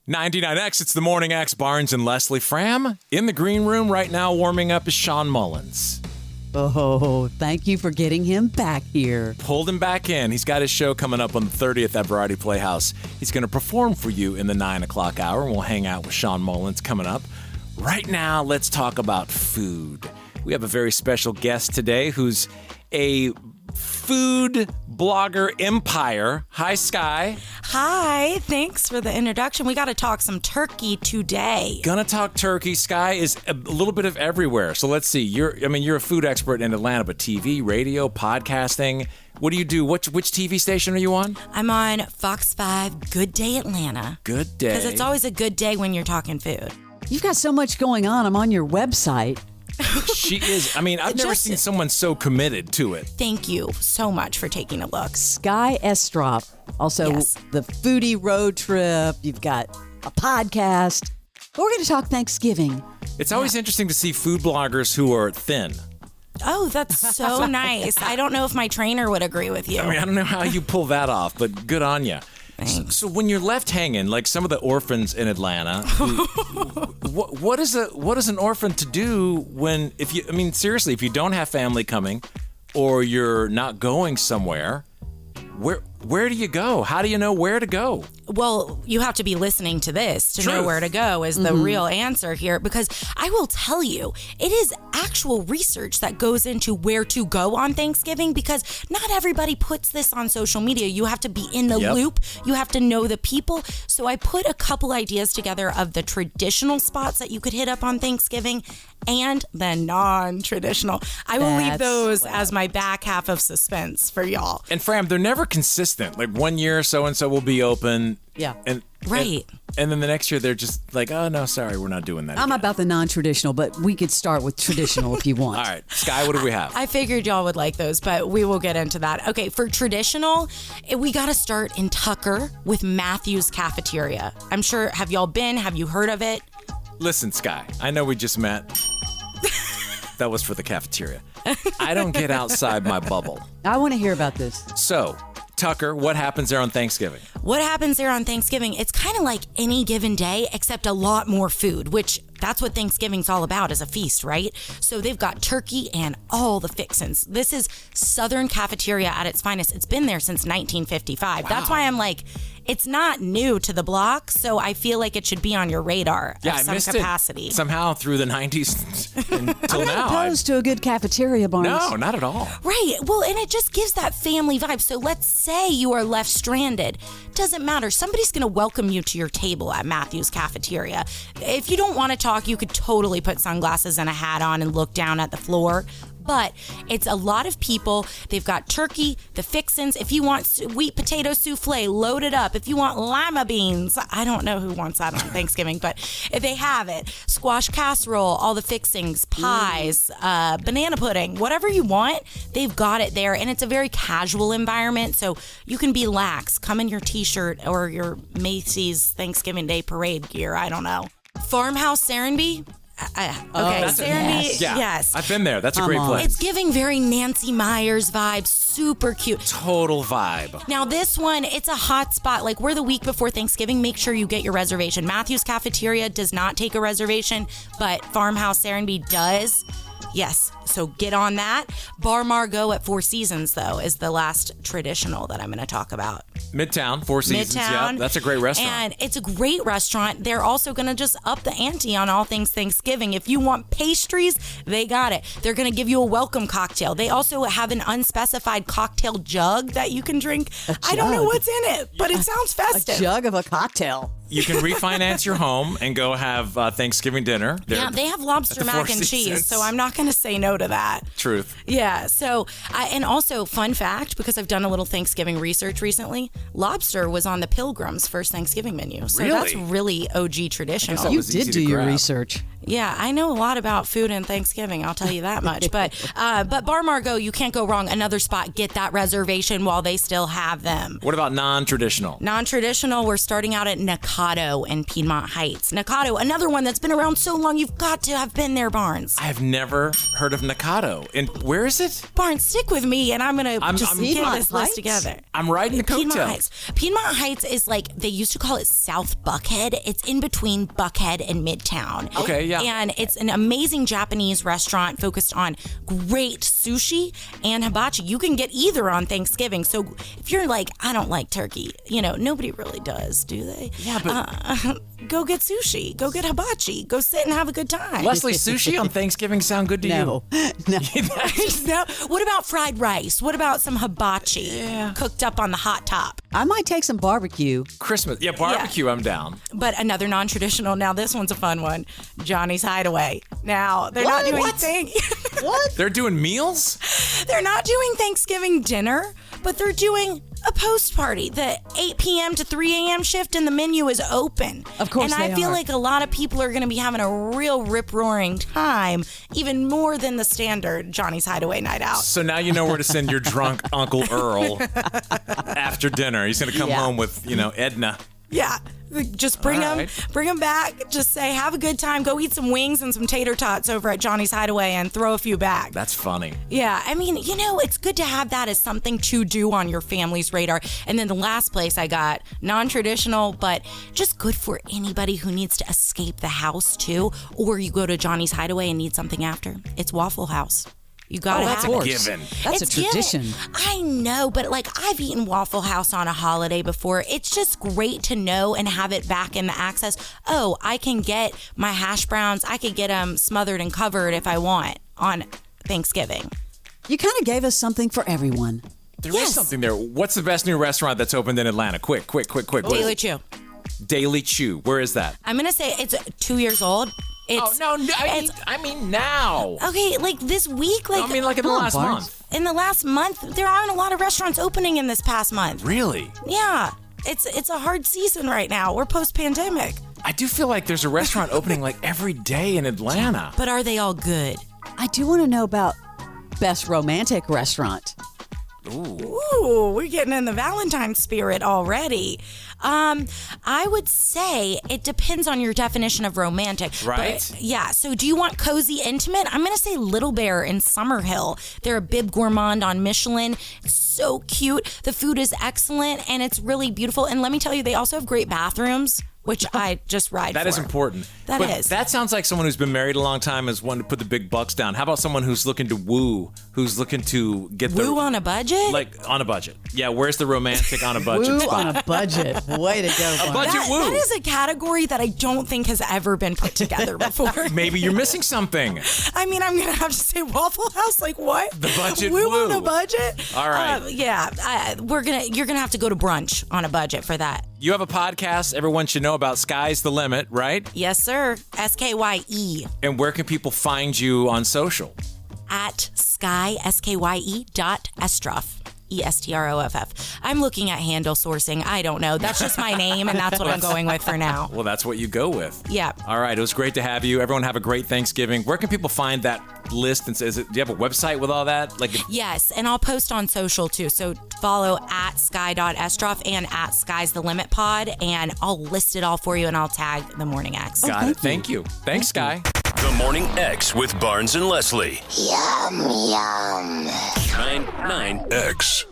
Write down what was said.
99X, it's the Morning X, Barnes and Leslie. Fram, in the green room right now warming up is Sean Mullins. Oh, thank you for getting him back here. Pulled him back in. He's got his show coming up on the 30th at Variety Playhouse. He's going to perform for you in the 9 o'clock hour, and we'll hang out with Sean Mullins coming up. Right now, let's talk about food. We have a very special guest today who's a food blogger empire. Hi, Skye. Hi, thanks for the introduction. We got to talk some turkey today. Gonna talk turkey. Skye is a little bit of everywhere. So let's see. You're a food expert in Atlanta, but TV, radio, podcasting. What do you do? Which TV station are you on? I'm on Fox 5, Good Day Atlanta. Good Day. Because it's always a good day when you're talking food. You've got so much going on. I'm on your website. She is. I mean, I've never seen someone so committed to it. Thank you so much for taking a look. Skye Estroff. Also, Yes. the foodie road trip. You've got a podcast. We're going to talk Thanksgiving. It's always interesting to see food bloggers who are thin. Oh, that's so nice. I don't know if my trainer would agree with you. I mean, I don't know how you pull that off, but good on you. Thanks. So when you're left hanging, like some of the orphans in Atlanta, what is an orphan to do when, if you don't have family coming or you're not going somewhere, where do you go? How do you know where to go? Well, you have to be listening to this to know where to go is the real answer here, because I will tell you, it is actual research that goes into where to go on Thanksgiving, because not everybody puts this on social media. You have to be in the loop. You have to know the people. So I put a couple ideas together of the traditional spots that you could hit up on Thanksgiving and the non-traditional. I will leave those as my back half of suspense for y'all. And Fram, they're never consistent. Like 1 year, so-and-so will be open. Yeah. And then the next year, they're just like, oh, no, sorry, we're not doing that I'm again. about the non-traditional, but we could start with traditional if you want. All right. Skye, what do we have? I figured y'all would like those, but we will get into that. Okay, for traditional, we got to start in Tucker with Matthew's Cafeteria. I'm sure, have y'all been? Have you heard of it? Listen, Skye, I know we just met. That was for the cafeteria. I don't get outside my bubble. I want to hear about this. So, Tucker, what happens there on Thanksgiving? What happens there on Thanksgiving? It's kind of like any given day, except a lot more food, which that's what Thanksgiving's all about, is a feast, right? So they've got turkey and all the fixins. This is Southern Cafeteria at its finest. It's been there since 1955. Wow. That's why I'm like, it's not new to the block, so I feel like it should be on your radar of some capacity. It somehow through the 90s until I'm now. not opposed to a good cafeteria, Barnes. No, not at all. Right. Well, and it just gives that family vibe. So let's say you are left stranded. Doesn't matter. Somebody's going to welcome you to your table at Matthew's Cafeteria. If you don't want to talk, you could totally put sunglasses and a hat on and look down at the floor. But it's a lot of people. They've got turkey, the fixins. If you want sweet potato souffle, load it up. If you want lima beans, I don't know who wants that on Thanksgiving, but if they have it, squash casserole, all the fixings, pies, banana pudding, whatever you want, they've got it there. And it's a very casual environment, so you can be lax. Come in your t-shirt or your Macy's Thanksgiving Day parade gear. I don't know. Farmhouse Serenby. Serenby, yes. I've been there. That's a great place. It's giving very Nancy Meyers vibes. Super cute. Total vibe. Now this one, it's a hot spot. Like, we're the week before Thanksgiving. Make sure you get your reservation. Matthew's Cafeteria does not take a reservation, but Farmhouse Serenby does. Yes, so get on that. Bar Margot at Four Seasons, though, is the last traditional that I'm going to talk about. Midtown, Four Seasons. Yeah, that's a great restaurant. And it's a great restaurant. They're also going to just up the ante on all things Thanksgiving. If you want pastries, they got it. They're going to give you a welcome cocktail. They also have an unspecified cocktail jug that you can drink. I don't know what's in it, but it sounds festive. A jug of a cocktail. You can refinance your home and go have Thanksgiving dinner. Yeah, they have lobster mac and cheese, so I'm not going to say no to that. Truth. Yeah, so, and also, fun fact, because I've done a little Thanksgiving research recently, lobster was on the Pilgrim's first Thanksgiving menu. So really? That's really OG traditional. You did do your research. Yeah, I know a lot about food and Thanksgiving. I'll tell you that much. But Bar Margot, you can't go wrong. Another spot. Get that reservation while they still have them. What about non-traditional? Non-traditional, we're starting out at Nakado in Piedmont Heights. Nakado, another one that's been around so long, you've got to have been there, Barnes. I have never heard of Nakado. And where is it? Barnes, stick with me, and I'm going to just get Piedmont this Heights? list together. I'm riding the Piedmont coattail. Heights. Piedmont Heights is like, they used to call it South Buckhead. It's in between Buckhead and Midtown. Okay, yeah. And it's an amazing Japanese restaurant focused on great sushi and hibachi. You can get either on Thanksgiving. So if you're like, I don't like turkey, nobody really does, do they? Yeah, but Go get sushi. Go get hibachi. Go sit and have a good time. Leslie, sushi on Thanksgiving sound good to No. you? No. What about fried rice? What about some hibachi cooked up on the hot top? I might take some barbecue. Christmas. Yeah, barbecue, I'm down. But another non-traditional. Now this one's a fun one. Johnny's Hideaway. Now they're not doing What? They're doing meals? They're not doing Thanksgiving dinner, but they're doing a post party. The 8 p.m. to 3 a.m. shift and the menu is open. Of course And I they feel are. like a lot of people are going to be having a real rip-roaring time, even more than the standard Johnny's Hideaway night out. So now you know where to send your drunk Uncle Earl after dinner. He's going to come home with, Edna. Yeah. Just bring All them, right. bring them back. Just say, have a good time. Go eat some wings and some tater tots over at Johnny's Hideaway and throw a few back. That's funny. Yeah, I mean, it's good to have that as something to do on your family's radar. And then the last place I got, non-traditional, but just good for anybody who needs to escape the house too. Or you go to Johnny's Hideaway and need something after. It's Waffle House. You gotta that's have a it. given. That's It's a tradition. given. I know, but I've eaten Waffle House on a holiday before. It's just great to know and have it back in the access. Oh, I can get my hash browns. I could get them smothered and covered if I want on Thanksgiving. You kind of gave us something for everyone. There is something there. What's the best new restaurant that's opened in Atlanta? Quick. Daily Chew. Daily Chew. Where is that? I'm gonna say it's 2 years old. It's, I mean now. okay, this week, I mean in the Come on, last Barnes. month. in the last month, there aren't a lot of restaurants opening in this past month. Really? Yeah, it's a hard season right now. We're post-pandemic. I do feel like there's a restaurant opening every day in Atlanta. But are they all good? I do want to know about best romantic restaurant. Ooh, we're getting in the Valentine spirit already. I would say it depends on your definition of romantic. Right. But, yeah. So do you want cozy, intimate? I'm going to say Little Bear in Summerhill. They're a bib gourmand on Michelin. It's so cute. The food is excellent and it's really beautiful. And let me tell you, they also have great bathrooms, which I just ride for. That is important. That but is. That sounds like someone who's been married a long time is one to put the big bucks down. How about someone who's looking to woo, who's looking to get the... Woo on a budget? on a budget. Yeah, where's the romantic on a budget Woo spot? on a budget. Way to go, Barnes. budget woo. That is a category that I don't think has ever been put together before. Maybe you're missing something. I mean, I'm going to have to say Waffle House. What? The budget woo. woo. On a budget? All right. You're going to have to go to brunch on a budget for that. You have a podcast everyone should know about, Sky's the Limit, right? Yes, sir. SKYE. And where can people find you on social? At Skye, SKYE Estroff. Estroff. I'm looking at handle sourcing. I don't know. That's just my name, and that's what I'm going with for now. Well, that's what you go with. Yeah. All right. It was great to have you. Everyone have a great Thanksgiving. Where can people find that list? And do you have a website with all that? Yes, and I'll post on social too. So follow at Skye.Estroff and at Sky's the Limit Pod, and I'll list it all for you, and I'll tag the Morning X. Got it. Thank you. Thanks, Skye. The Morning X with Barnes and Leslie. Yum, yum. 99X.